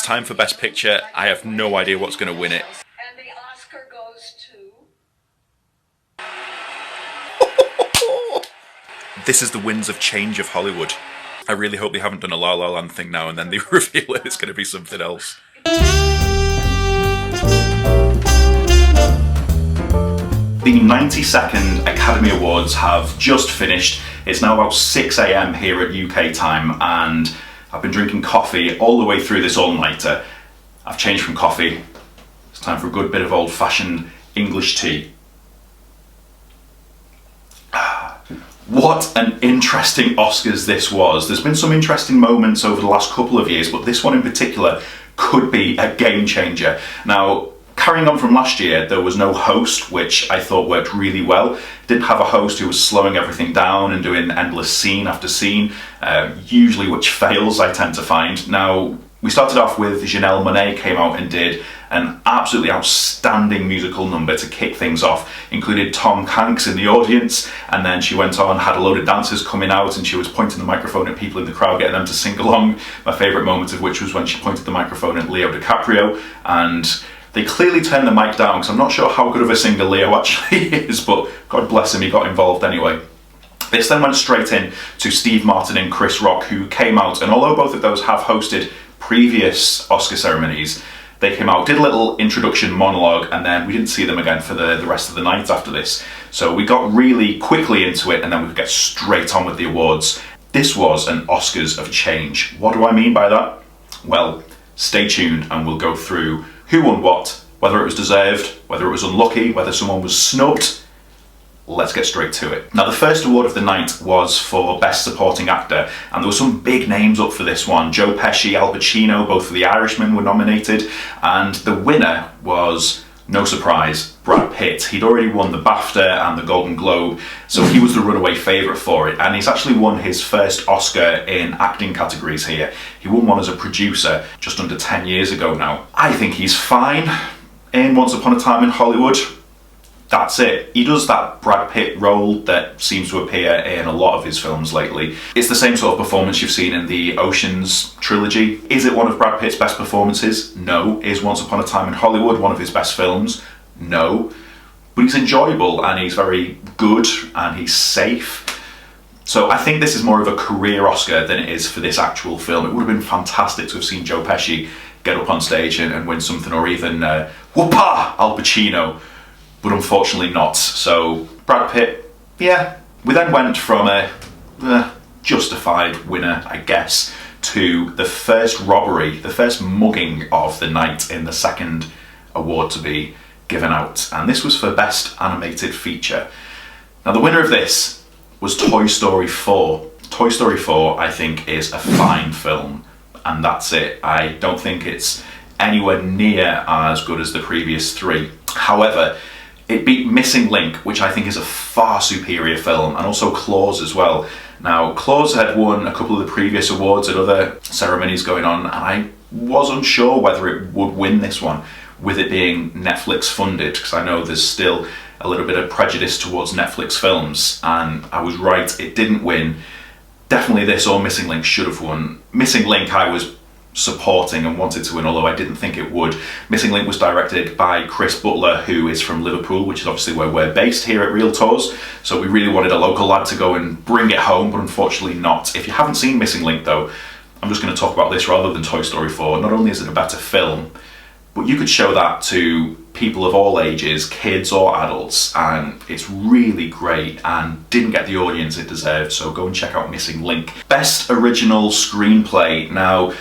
It's time for Best Picture. I have no idea what's going to win it. And the Oscar goes to... This is the winds of change of Hollywood. I really hope they haven't done a La La Land thing now and then they reveal it. It's going to be something else. The 92nd Academy Awards have just finished. It's now about 6 AM here at UK time, and I've been drinking coffee all the way through this all-nighter. I've changed from coffee. It's time for a good bit of old-fashioned English tea. What an interesting Oscars this was. There's been some interesting moments over the last couple of years, but this one in particular could be a game changer. Now, carrying on from last year, there was no host, which I thought worked really well. Didn't have a host who was slowing everything down and doing endless scene after scene, usually which fails, I tend to find. Now, we started off with Janelle Monáe came out and did an absolutely outstanding musical number to kick things off. Included Tom Hanks in the audience, and then she went on, had a load of dancers coming out, and she was pointing the microphone at people in the crowd, getting them to sing along. My favourite moment of which was when she pointed the microphone at Leo DiCaprio, and they clearly turned the mic down, because I'm not sure how good of a singer Leo actually is, but God bless him, he got involved anyway. This then went straight in to Steve Martin and Chris Rock, who came out, and although both of those have hosted previous Oscar ceremonies, they came out, did a little introduction monologue, and then we didn't see them again for the rest of the night after this. So we got really quickly into it, and then we could get straight on with the awards. This was an Oscars of change. What do I mean by that? Well, stay tuned and we'll go through who won what, whether it was deserved, whether it was unlucky, whether someone was snubbed. Let's get straight to it. Now, the first award of the night was for Best Supporting Actor, and there were some big names up for this one. Joe Pesci, Al Pacino, both for The Irishman were nominated, and the winner was, no surprise, Brad Pitt. He'd already won the BAFTA and the Golden Globe, so he was the runaway favourite for it, and he's actually won his first Oscar in acting categories here. He won one as a producer just under 10 years ago now. I think he's fine in Once Upon a Time in Hollywood. That's it. He does that Brad Pitt role that seems to appear in a lot of his films lately. It's the same sort of performance you've seen in the Ocean's trilogy. Is it one of Brad Pitt's best performances? No. Is Once Upon a Time in Hollywood one of his best films? No. But he's enjoyable and he's very good and he's safe. So I think this is more of a career Oscar than it is for this actual film. It would have been fantastic to have seen Joe Pesci get up on stage and win something, or even whoopah, Al Pacino. But unfortunately not. So Brad Pitt, yeah. We then went from a justified winner, I guess, to the first robbery, the first mugging of the night in the second award to be given out. And this was for Best Animated Feature. Now, the winner of this was Toy Story 4. Toy Story 4, I think, is a fine film, and that's it. I don't think it's anywhere near as good as the previous three. However, it beat Missing Link, which I think is a far superior film, and also Klaus as well. Now, Klaus had won a couple of the previous awards at other ceremonies going on, and I was unsure whether it would win this one, with it being Netflix funded, because I know there's still a little bit of prejudice towards Netflix films, and I was right, it didn't win. Definitely this or Missing Link should have won. Missing Link I was supporting and wanted to win, although I didn't think it would. Missing Link was directed by Chris Butler, who is from Liverpool, which is obviously where we're based here at Real Tours, so we really wanted a local lad to go and bring it home, but unfortunately not. If you haven't seen Missing Link though, I'm just going to talk about this rather than Toy Story 4. Not only is it a better film, but you could show that to people of all ages, kids or adults, and it's really great and didn't get the audience it deserved, so go and check out Missing Link. Best Original Screenplay. Now,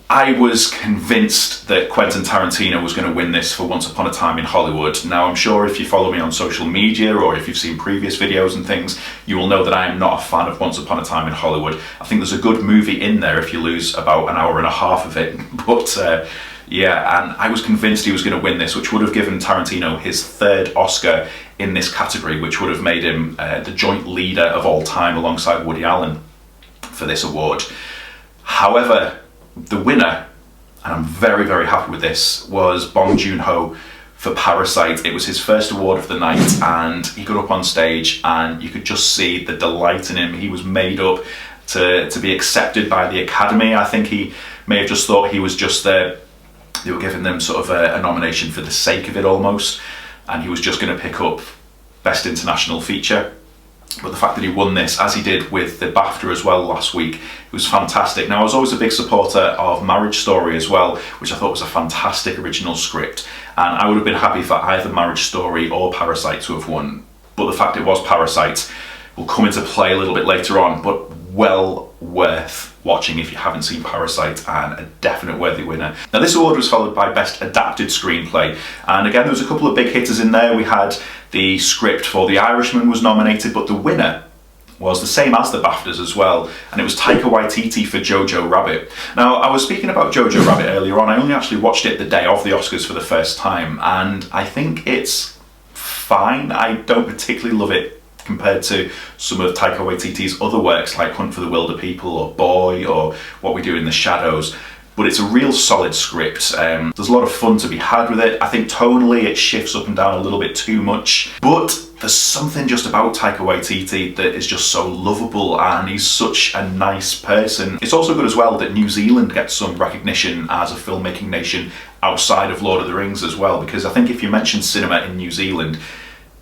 I was convinced that Quentin Tarantino was going to win this for Once Upon a Time in Hollywood. Now, I'm sure if you follow me on social media or if you've seen previous videos and things, you will know that I am not a fan of Once Upon a Time in Hollywood. I think there's a good movie in there if you lose about an hour and a half of it, but yeah, and I was convinced he was going to win this, which would have given Tarantino his third Oscar in this category, which would have made him the joint leader of all time alongside Woody Allen for this award. However, the winner, and I'm very, very happy with this, was Bong Joon-ho for Parasite. It was his first award of the night, and he got up on stage and you could just see the delight in him. He was made up to be accepted by the Academy. I think he may have just thought he was just there. They were giving them sort of a nomination for the sake of it almost, and he was just going to pick up Best International Feature. But the fact that he won this, as he did with the BAFTA as well last week, it was fantastic. Now, I was always a big supporter of Marriage Story as well, which I thought was a fantastic original script, and I would have been happy for either Marriage Story or Parasite to have won. But the fact it was Parasite will come into play a little bit later on, but well worth watching if you haven't seen Parasite, and a definite worthy winner. Now, this award was followed by Best Adapted Screenplay, and again there was a couple of big hitters in there. We had the script for The Irishman was nominated, but the winner was the same as the BAFTAs as well, and it was Taika Waititi for Jojo Rabbit. Now, I was speaking about Jojo Rabbit earlier on. I only actually watched it the day of the Oscars for the first time, and I think it's fine. I don't particularly love it compared to some of Taika Waititi's other works like Hunt for the Wilder People or Boy or What We Do in the Shadows, but it's a real solid script. There's a lot of fun to be had with it. I think tonally it shifts up and down a little bit too much, but there's something just about Taika Waititi that is just so lovable, and he's such a nice person. It's also good as well that New Zealand gets some recognition as a filmmaking nation outside of Lord of the Rings as well, because I think if you mention cinema in New Zealand,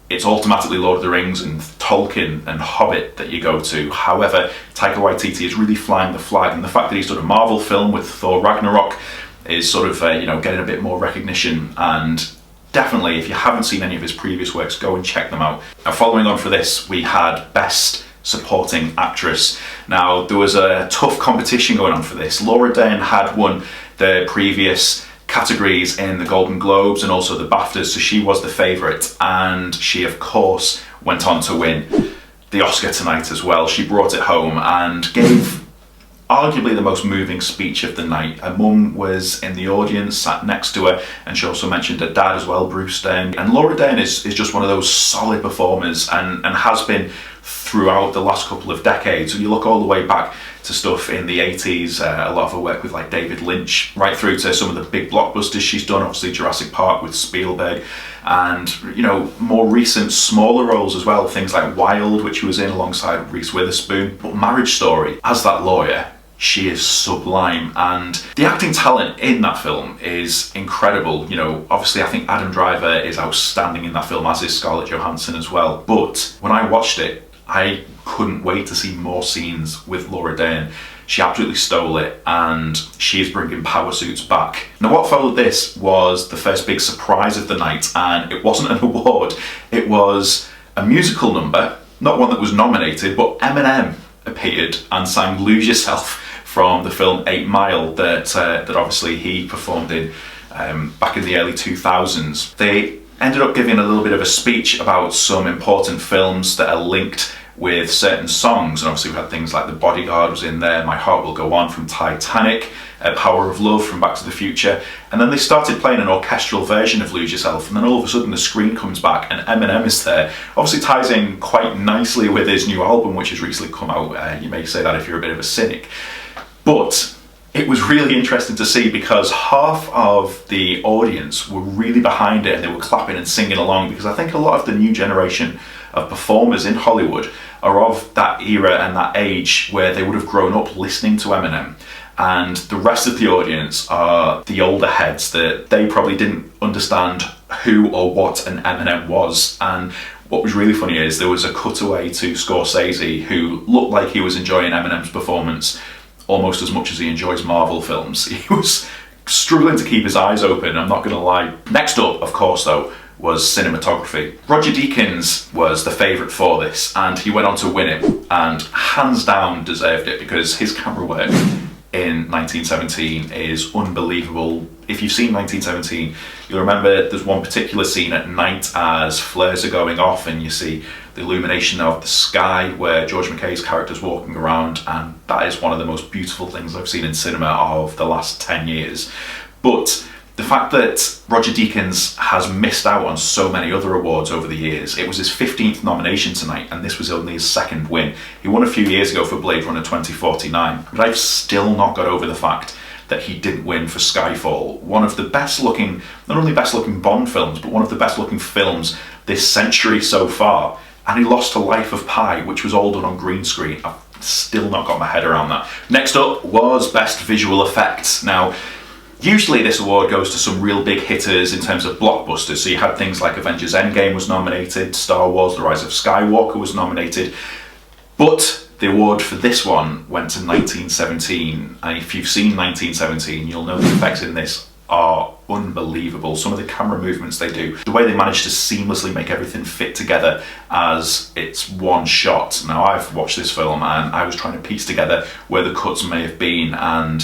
it's automatically Lord of the Rings and Tolkien and Hobbit that you go to. However, Taika Waititi is really flying the flag, and the fact that he's done a Marvel film with Thor Ragnarok is sort of getting a bit more recognition. And definitely, if you haven't seen any of his previous works, go and check them out. Now, following on for this, we had Best Supporting Actress. Now, there was a tough competition going on for this. Laura Dern had won the previous categories in the Golden Globes and also the BAFTAs, so she was the favourite, and she of course went on to win the Oscar tonight as well. She brought it home and gave arguably the most moving speech of the night. Her mum was in the audience, sat next to her, and she also mentioned her dad as well, Bruce Dern. And Laura Dern is just one of those solid performers, and has been throughout the last couple of decades. When you look all the way back to stuff in the 80s, a lot of her work with like David Lynch, right through to some of the big blockbusters she's done, obviously Jurassic Park with Spielberg, and more recent smaller roles as well, things like Wild, which she was in alongside Reese Witherspoon. But Marriage Story, as that lawyer, she is sublime, and the acting talent in that film is incredible. Obviously I think Adam Driver is outstanding in that film, as is Scarlett Johansson as well. But when I watched it, I couldn't wait to see more scenes with Laura Dern. She absolutely stole it, and she is bringing power suits back. Now, what followed this was the first big surprise of the night, and it wasn't an award, it was a musical number, not one that was nominated, but Eminem appeared and sang Lose Yourself from the film 8 Mile that obviously he performed in back in the early 2000s. They ended up giving a little bit of a speech about some important films that are linked with certain songs, and obviously we had things like The Bodyguard was in there, My Heart Will Go On from Titanic, Power of Love from Back to the Future, and then they started playing an orchestral version of Lose Yourself, and then all of a sudden the screen comes back and Eminem is there. Obviously ties in quite nicely with his new album, which has recently come out. You may say that if you're a bit of a cynic, but it was really interesting to see, because half of the audience were really behind it and they were clapping and singing along, because I think a lot of the new generation of performers in Hollywood are of that era and that age where they would have grown up listening to Eminem, and the rest of the audience are the older heads that they probably didn't understand who or what an Eminem was. And what was really funny is there was a cutaway to Scorsese, who looked like he was enjoying Eminem's performance almost as much as he enjoys Marvel films. He was struggling to keep his eyes open, I'm not gonna lie. Next up, of course though, was cinematography. Roger Deakins was the favourite for this, and he went on to win it, and hands down deserved it, because his camera work in 1917 is unbelievable. If you've seen 1917, you'll remember there's one particular scene at night as flares are going off and you see the illumination of the sky where George McKay's character's walking around, and that is one of the most beautiful things I've seen in cinema of the last 10 years. But the fact that Roger Deakins has missed out on so many other awards over the years, it was his 15th nomination tonight, and this was only his second win. He won a few years ago for Blade Runner 2049, but I've still not got over the fact that he didn't win for Skyfall, one of the best looking, not only best looking Bond films, but one of the best looking films this century so far. And he lost to Life of Pi, which was all done on green screen. Still not got my head around that. Next up was Best Visual Effects. Now, usually this award goes to some real big hitters in terms of blockbusters. So you had things like Avengers Endgame was nominated, Star Wars The Rise of Skywalker was nominated, but the award for this one went to 1917. And if you've seen 1917, you'll know the effects in this are unbelievable. Some of the camera movements they do, the way they manage to seamlessly make everything fit together as it's one shot. Now, I've watched this film and I was trying to piece together where the cuts may have been, and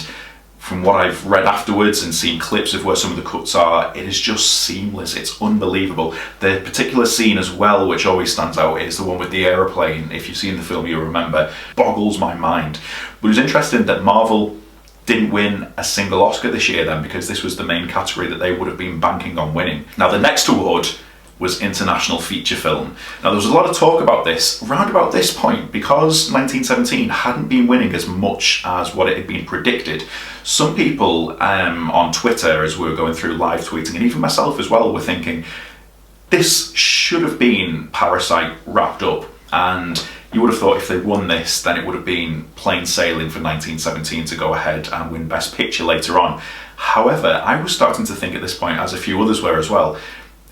from what I've read afterwards and seen clips of where some of the cuts are, it is just seamless. It's unbelievable. The particular scene as well, which always stands out, is the one with the aeroplane. If you've seen the film, you'll remember. Boggles my mind. But it was interesting that Marvel didn't win a single Oscar this year then, because this was the main category that they would have been banking on winning. Now, the next award was International Feature Film. Now, there was a lot of talk about this round about this point, because 1917 hadn't been winning as much as what it had been predicted. Some people on Twitter, as we were going through live tweeting, and even myself as well, were thinking this should have been Parasite wrapped up, and you would have thought if they won this, then it would have been plain sailing for 1917 to go ahead and win Best Picture later on. However, I was starting to think at this point, as a few others were as well,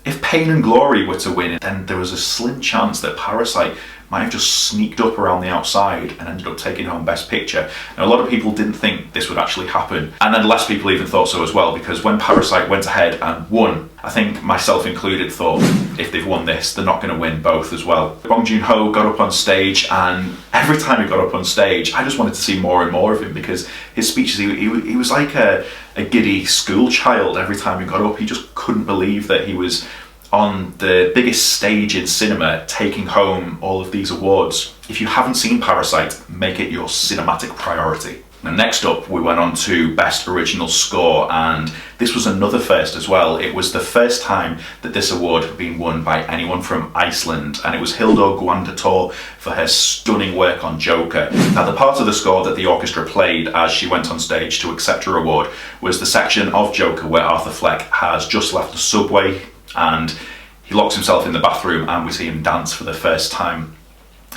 if Pain and Glory were to win, then there was a slim chance that Parasite might have just sneaked up around the outside and ended up taking home Best Picture. Now, a lot of people didn't think this would actually happen, and then less people even thought so as well, because when Parasite went ahead and won, I think myself included thought, if they've won this, they're not going to win both as well. Bong Joon-ho got up on stage, and every time he got up on stage, I just wanted to see more and more of him, because his speeches, he was like a giddy school child. Every time he got up, he just couldn't believe that he was on the biggest stage in cinema taking home all of these awards. If you haven't seen Parasite, make it your cinematic priority. Now, next up, we went on to Best Original Score, and this was another first as well. It was the first time that this award had been won by anyone from Iceland, and it was Hildur Guðnadóttir for her stunning work on Joker. Now, the part of the score that the orchestra played as she went on stage to accept her award was the section of Joker where Arthur Fleck has just left the subway, and he locks himself in the bathroom, and we see him dance for the first time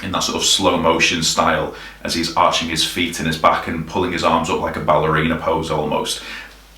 in that sort of slow motion style as he's arching his feet in his back and pulling his arms up like a ballerina pose almost.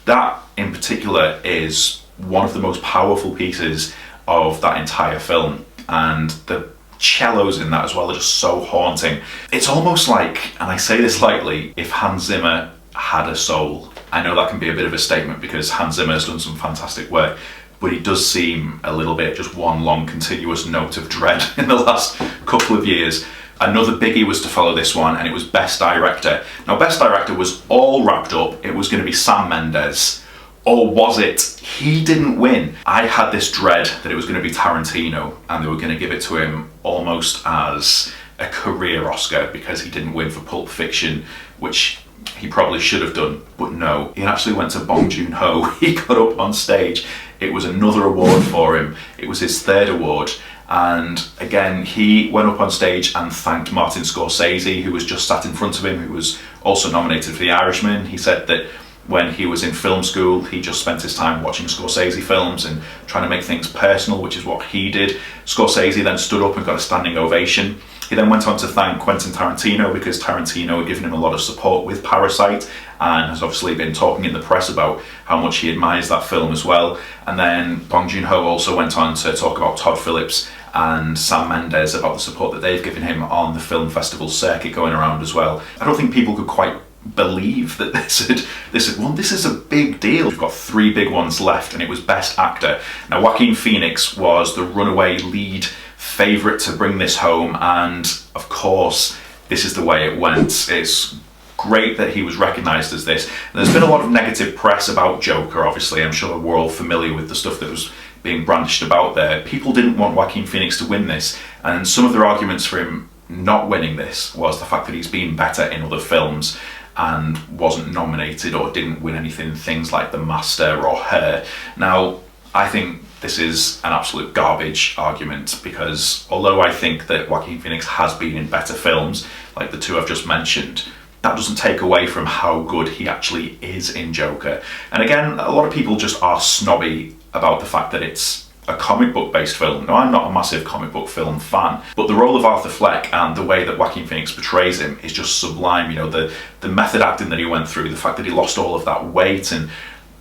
That in particular is one of the most powerful pieces of that entire film, and the cellos in that as well are just so haunting. It's almost like, and I say this lightly, if Hans Zimmer had a soul. I know that can be a bit of a statement because Hans Zimmer has done some fantastic work, but he does seem a little bit just one long continuous note of dread in the last couple of years. Another biggie was to follow this one, and it was Best Director. Now, Best Director was all wrapped up. It was going to be Sam Mendes, or was it? He didn't win. I had this dread that it was going to be Tarantino, and they were going to give it to him almost as a career Oscar because he didn't win for Pulp Fiction, which he probably should have done, but no. He actually went to Bong Joon-ho. He got up on stage. It was another award for him. It was his third award. And again, he went up on stage and thanked Martin Scorsese, who was just sat in front of him, who was also nominated for The Irishman. He said that when he was in film school, he just spent his time watching Scorsese films and trying to make things personal, which is what he did. Scorsese then stood up and got a standing ovation. He then went on to thank Quentin Tarantino because Tarantino had given him a lot of support with Parasite and has obviously been talking in the press about how much he admires that film as well. And then Bong Joon-ho also went on to talk about Todd Phillips and Sam Mendes about the support that they've given him on the film festival circuit going around as well. I don't think people could quite believe that this had won. This is a big deal. We've got three big ones left, and it was Best Actor. Now, Joaquin Phoenix was the runaway lead favourite to bring this home, and of course this is the way it went. It's great that he was recognised as this. And there's been a lot of negative press about Joker, obviously. I'm sure we're all familiar with the stuff that was being brandished about there. People didn't want Joaquin Phoenix to win this, and some of their arguments for him not winning this was the fact that he's been better in other films and wasn't nominated or didn't win anything, things like The Master or Her. Now, I think this is an absolute garbage argument, because although I think that Joaquin Phoenix has been in better films, like the two I've just mentioned, that doesn't take away from how good he actually is in Joker. And again, a lot of people just are snobby about the fact that it's a comic book based film. Now, I'm not a massive comic book film fan, but the role of Arthur Fleck and the way that Joaquin Phoenix portrays him is just sublime. You know, the method acting that he went through, the fact that he lost all of that weight, and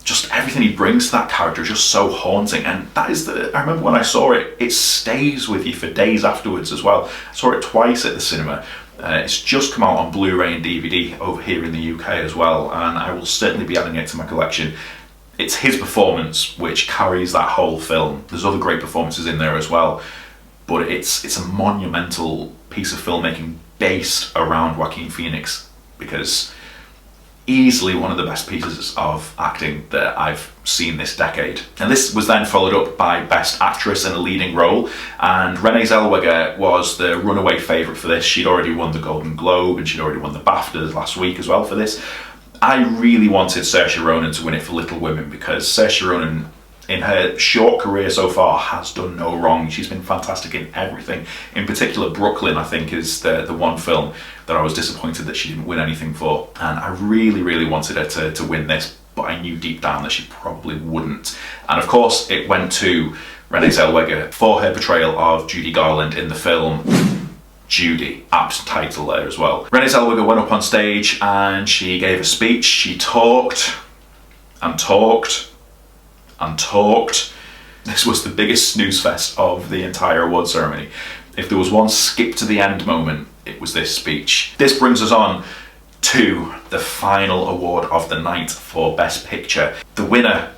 just everything he brings to that character is just so haunting. And that is I remember when I saw it, it stays with you for days afterwards as well. I saw it twice at the cinema. It's just come out on Blu-ray and DVD over here in the UK as well, and I will certainly be adding it to my collection. It's his performance which carries that whole film. There's other great performances in there as well, but it's a monumental piece of filmmaking based around Joaquin Phoenix, because easily one of the best pieces of acting that I've seen this decade. And this was then followed up by Best Actress in a Leading Role, and Renee Zellweger was the runaway favourite for this. She'd already won the Golden Globe and she'd already won the BAFTAs last week as well for this. I really wanted Saoirse Ronan to win it for Little Women, because Saoirse Ronan, in her short career so far, has done no wrong. She's been fantastic in everything. In particular, Brooklyn, I think, is the one film that I was disappointed that she didn't win anything for. And I really, really wanted her to win this, but I knew deep down that she probably wouldn't. And of course, it went to Renee Zellweger for her portrayal of Judy Garland in the film Judy, apt title there as well. Renee Zellweger went up on stage and she gave a speech. She talked and talked and talked. This was the biggest snooze fest of the entire award ceremony. If there was one skip to the end moment, it was this speech. This brings us on to the final award of the night for Best Picture. The winner,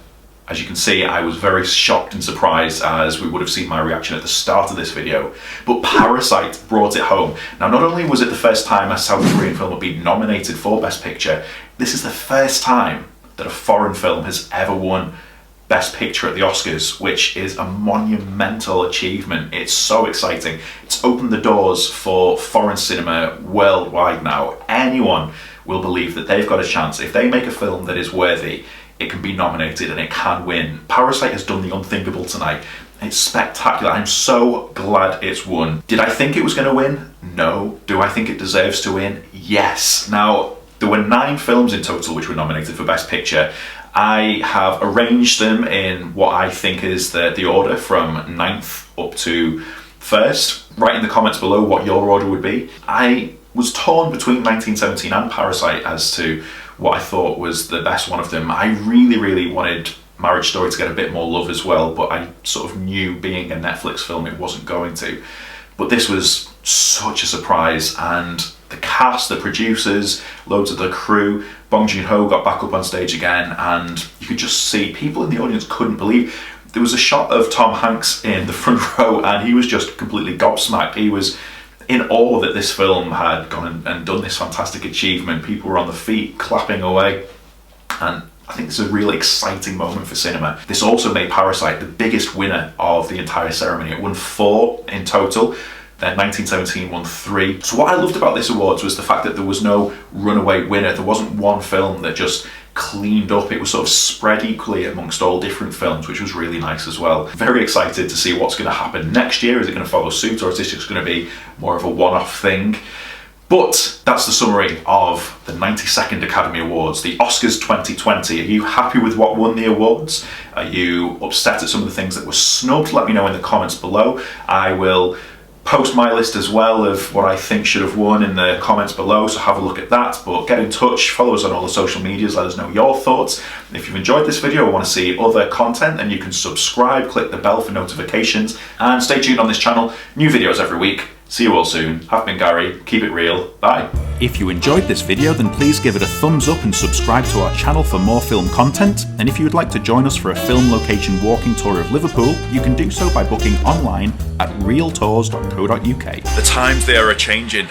as you can see, I was very shocked and surprised, as we would have seen my reaction at the start of this video, but Parasite brought it home. Now, not only was it the first time a South Korean film had been nominated for Best Picture, this is the first time that a foreign film has ever won Best Picture at the Oscars, which is a monumental achievement. It's so exciting. It's opened the doors for foreign cinema worldwide now. Anyone will believe that they've got a chance. If they make a film that is worthy, it can be nominated and it can win. Parasite has done the unthinkable tonight. It's spectacular. I'm so glad it's won. Did I think it was going to win? No. Do I think it deserves to win? Yes. Now, there were 9 films in total which were nominated for Best Picture. I have arranged them in what I think is the order from 9th up to 1st. Write in the comments below what your order would be. I was torn between 1917 and Parasite as to what I thought was the best one of them. I really, really wanted Marriage Story to get a bit more love as well, but I sort of knew, being a Netflix film, it wasn't going to. But this was such a surprise, and the cast, the producers, loads of the crew, Bong Joon-ho got back up on stage again, and you could just see people in the audience couldn't believe. There was a shot of Tom Hanks in the front row and he was just completely gobsmacked. He was in awe that this film had gone and done this fantastic achievement. People were on their feet clapping away, and I think it's a really exciting moment for cinema. This also made Parasite the biggest winner of the entire ceremony. It won 4 in total. Then 1917 won 3. So what I loved about this awards was the fact that there was no runaway winner. There wasn't one film that just cleaned up. It was sort of spread equally amongst all different films, which was really nice as well. Very excited to see what's going to happen next year. Is it going to follow suit, or is this just going to be more of a one-off thing? But that's the summary of the 92nd Academy Awards, the Oscars 2020. Are you happy with what won the awards? Are you upset at some of the things that were snubbed? Let me know in the comments below. I will post my list as well of what I think should have won in the comments below, so have a look at that. But get in touch, follow us on all the social medias, let us know your thoughts. If you've enjoyed this video or want to see other content, then you can subscribe, click the bell for notifications, and stay tuned on this channel. New videos every week. See you all soon. I've been Gary. Keep it real. Bye. If you enjoyed this video, then please give it a thumbs up and subscribe to our channel for more film content. And if you would like to join us for a film location walking tour of Liverpool, you can do so by booking online at realtours.co.uk. The times they are a-changing,